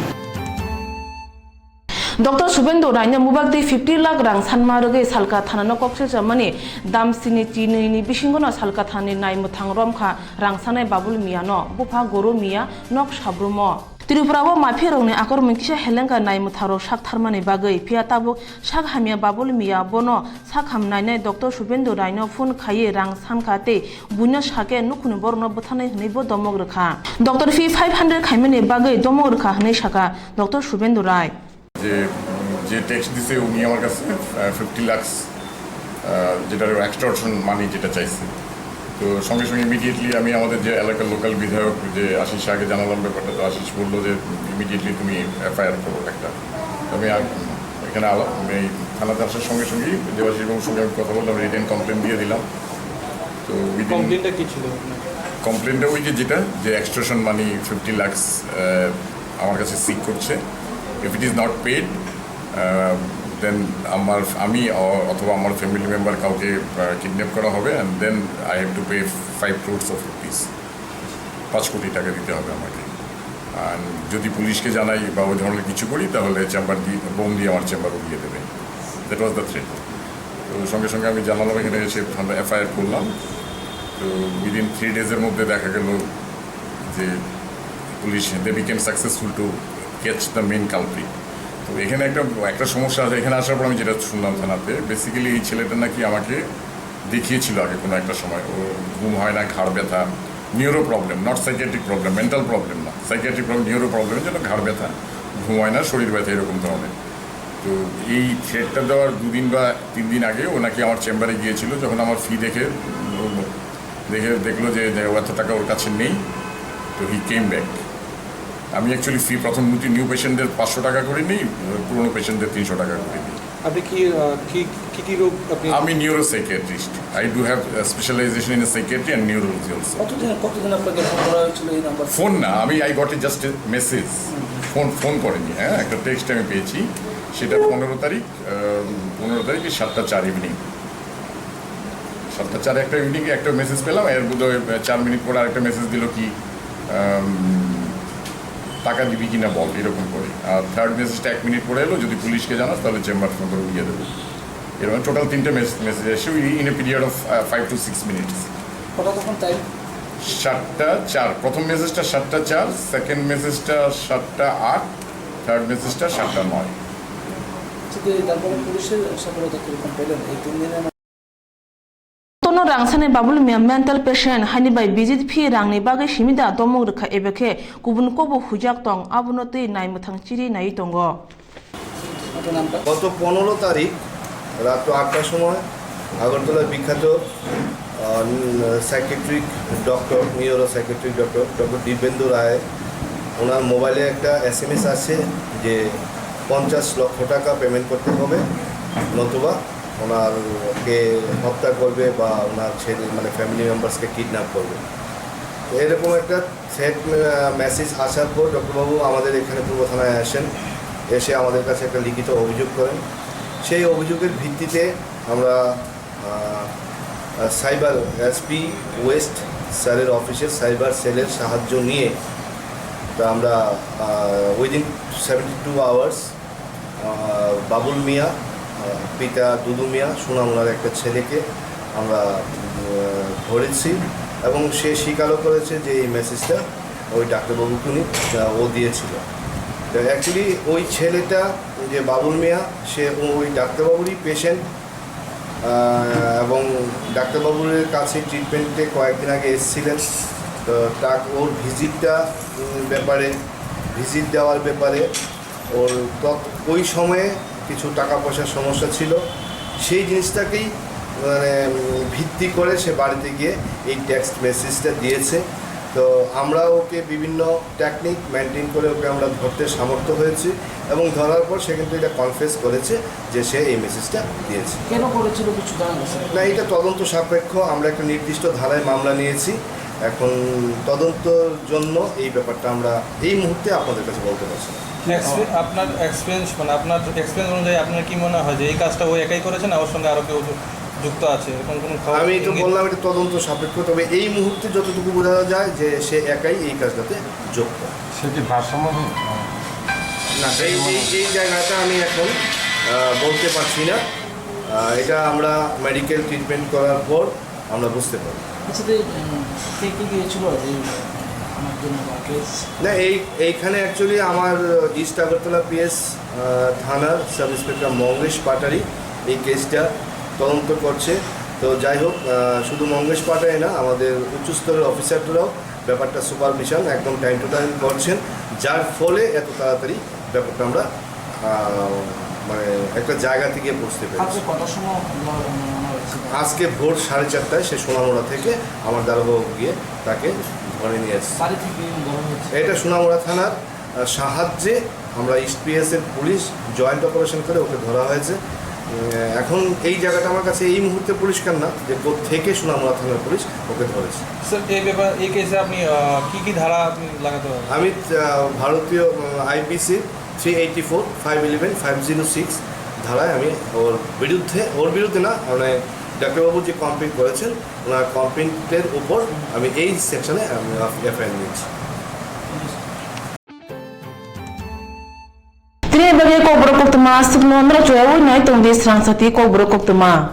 Dr. Subhendu Rai na mubak de 50 lakh rang sanma roge salka thana no kokse jamani dam sini chini ni bisingo na salka thani nai muthang rom kha rang sanai babul miya no bupha goro miya nok sabrumo Tripura mafia rongni akor mungkisa helenga nai mutharo sak tharmani bagai pia tabu sak hamia babul miya bono sak hamnai nai Dr. Subhendu Rai no phone khaye rang sankate bunya sake nukhuni borno bothanai hnei bo domog rakha Dr. Fee 500 khaimani bagai domog rakha hnei saka Dr. Subhendu Rai যে text দিছে উনি আমার কাছে 50 লাখ যেটা extortion মানি যেটা চাইছে তো সঙ্গে সঙ্গে ইমিডিয়েটলি আমি আমাদের যে এলাকার লোকাল বিধায়ক যে আশিস আগে জানালাম ব্যাপারটা তো আশিস বললো যে ইমিডিয়েটলি তুমি এফআইআর করো একটা আমি এখানে এই থানাতে আসার সঙ্গে সঙ্গেই দেবাশিস বাবুর সঙ্গে আমি কথা বললাম রিটেন কমপ্লেন দিয়ে দিলাম তো কমপ্লেনটা কি ছিল কমপ্লেনটা ওই যেটা যে এক্সটর্শন মানি 50 লাখ আমার কাছে সিক করছে if it is not paid then আমি অথবা আমার ফ্যামিলি মেম্বার কাউকে কিডন্যাপ করা হবে and then I have to pay 5 crores of rupees 5 কোটি টাকা দিতে হবে আমাকে আর যদি পুলিশকে জানাই বা ওই ধরনের কিছু করি তাহলে চেম্বার দিয়ে বোম দিয়ে আমার চেম্বার উড়িয়ে দেবে দ্যাট ওয়াজ দ্য থ্রেট তো সঙ্গে সঙ্গে আমি জানালাম এখানে এসে আমরা এফআইআর করলাম তো উইদিন 3 ডেজের মধ্যে দেখা গেল যে police they became successful to catch the main culprit তো এখানে একটা সমস্যা আছে এখানে আসার পর আমি যেটা শুনলাম থানাতে বেসিক্যালি এই ছেলেটা নাকি আমাকে দেখিয়েছিল আগে কোনো একটা সময় ও ঘুম হয় না ঘাড় ব্যথা neuro problem not psychiatric problem mental problem না সাইকিয়াট্রিক প্রবলেম নিউরো প্রবলেমের জন্য ঘাড় ব্যথা ঘুম হয় না শরীর ব্যথা এরকম ধরনের তো এই থ্রেটটা দেওয়ার 2 দিন বা 3 দিন আগে ও নাকি আমার চেম্বারে গিয়েছিল যখন আমার ফি দেখলো যে এত টাকা ওর কাছে নেই তো হি কেম ব্যাক আমি অ্যাকচুয়ালি ফি প্রথম নিউ পেশেন্টদের 500 টাকা করে নিই পুরনো পেশেন্টদের 300 টাকা করে নিই আপনি কি রোগ আপনি আমি neuro psychiatrist I do have specialisation in psychiatry and neurology also কতদিন আপনাকে ফোন করা হয়েছিল এই নাম্বার ফোন না আমি I got a just message phone করেনি হ্যাঁ একটা টেক্সট আমি পেয়েছি সেটা 15 তারিখে 7:04 ইভিনিং 7:04 একটা ইভিনিংয়ে একটা মেসেজ পেলাম এর বোধহয় 4 মিনিট পরে আরেকটা মেসেজ দিল কি টাকা দিবি কিনা বল এরকম করে আর থার্ড মেসেজটা 1 মিনিট পরে এলো যদি পুলিশকে জানাস তাহলে চেম্বার ফোন করে উড়িয়ে দেবে এরকম টোটাল 3টে মেসেজ এসে in a period of 5 to 6 minutes কত তখন টাইম 7:04 প্রথম মেসেজটা 7:04 সেকেন্ড মেসেজটা 7:08 থার্ড মেসেজটা 7:09 তারপরে পুলিশের সফলতা কিরকম পেলেন এই 3 দিনের Tono rangsane babul mia mental patient hani bai visit phi rangni bagai simida domog rakha ebeke kubun kobo hujak tong abunoti nai muthang chiri nai tongo গত 15 তারিখ রাত 8টার সময় আগরতলার বিখ্যাত psychiatric doctor neuro psychiatric doctor Dibyendu Roy ওনার মোবাইলে একটা SMS আছে যে 50 লক্ষ টাকা পেমেন্ট করতে হবে নতুবা ওনারকে হত্যা করবে বা ওনার ছেলে মানে ফ্যামিলি মেম্বার্সকে কিডন্যাপ করবে তো এরকম একটা থ্রেট মেসেজ আসার পর ডক্টরবাবু আমাদের এখানে পূর্ব থানায় আসেন এসে আমাদের কাছে একটা লিখিত অভিযোগ করেন সেই অভিযোগের ভিত্তিতে আমরা সাইবার এসপি ওয়েস্ট স্যারের অফিসের সাইবার সেলের সাহায্য নিয়ে তা আমরা উইদিন 72 আওয়ার্স বাবুল মিয়া পিতা দুদু মিয়া সুনামুনার একটা ছেলেকে আমরা ধরেছি এবং সে স্বীকারও করেছে যে এই মেসেজটা ওই ডাক্তারবাবুকে ও দিয়েছিল তো অ্যাকচুয়ালি ওই ছেলেটা যে বাবুল মিয়া সে ওই ডাক্তারবাবুরই পেশেন্ট এবং ডাক্তারবাবুর কাছে ট্রিটমেন্টে কয়েকদিন আগে এসেছিলেন তো ওর ভিজিট দেওয়ার ব্যাপারে ওর ওই সময়ে কিছু টাকা পয়সার সমস্যা ছিল সেই জিনিসটাকেই মানে ভিত্তি করে সে বাড়িতে গিয়ে এই টেক্সট মেসেজটা দিয়েছে তো আমরা ওকে বিভিন্ন টেকনিক মেনটেন করে ওকে আমরা ধরতে সামর্থ্য হয়েছি এবং ধরার পর সে কিন্তু এটা কনফেস করেছে যে সে এই মেসেজটা দিয়েছে কেন করেছিল কিছু জানা গেছে না এটা তদন্ত সাপেক্ষ আমরা একটা নির্দিষ্ট ধারায় মামলা নিয়েছি এখন তদন্তর জন্য এই ব্যাপারটা আমরা এই মুহূর্তে আপনাদের কাছে বলতে পারছি না আপনার এক্সপিরিয়েন্স মানে আপনার এক্সপিরিয়েন্স অনুযায়ী আপনার কি মনে হয় যে এই কাজটা ও একাই করেছেন ওর সঙ্গে আরও কেউ যুক্ত আছে এরকম কোনো আমি একটু বললাম এটা তদন্ত সাপেক্ষ তবে এই মুহূর্তে যতটুকু বোঝা যায় যে সে একাই এই কাজটাতে যুক্ত সে কি ভারসাম্য না এই জায়গাটা আমি এখন বলতে পারছি না। এটা আমরা মেডিকেল ট্রিটমেন্ট করার পর আমরা বুঝতে পারি। না এইখানে অ্যাকচুয়ালি আমার ইস্ট আগরতলা পিএস থানার সাব ইন্সপেক্টর মঙ্গেশ পাটারি এই কেসটা তদন্ত করছে। তো যাই হোক, শুধু মঙ্গেশ পাটারি না, আমাদের উচ্চস্তরের অফিসাররাও ব্যাপারটা সুপারভিশন একদম টাইম টু টাইম করছেন, যার ফলে এত তাড়াতাড়ি ব্যাপারটা আমরা মানে একটা জায়গা থেকে বুঝতে পেরেছি। আজকে ভোর 4:30টায় সে সোনামুড়া থেকে আমার দারোগাবু গিয়ে তাকে ধরে নিয়ে এসেছে। এটা সোনামুড়া থানার সাহায্যে আমরা ইস্ট পিএসের পুলিশ জয়েন্ট অপারেশন করে ওকে ধরা হয়েছে। এখন এই জায়গাটা আমার কাছে এই মুহূর্তে পরিষ্কার না যে থেকে সোনামুড়া থানার পুলিশ ওকে ধরেছে। স্যার এই কেসে আপনি কি ধারা আপনি লাগাতে পারেন? আমি ভারতীয় আইপিসি 384, 511, 506 ধারায় আমি ওর বিরুদ্ধে না, মানে ডাক্তারবাবু যে কমপ্লেন করেছেন ওনার কমপ্লেন্টের উপর আমি এই সেকশনে আমি এফআইআর নিয়েছি। Tine bagi kau berkok tema sebelum mereka cuai, naik tunggu di serang sati kau berkok tema.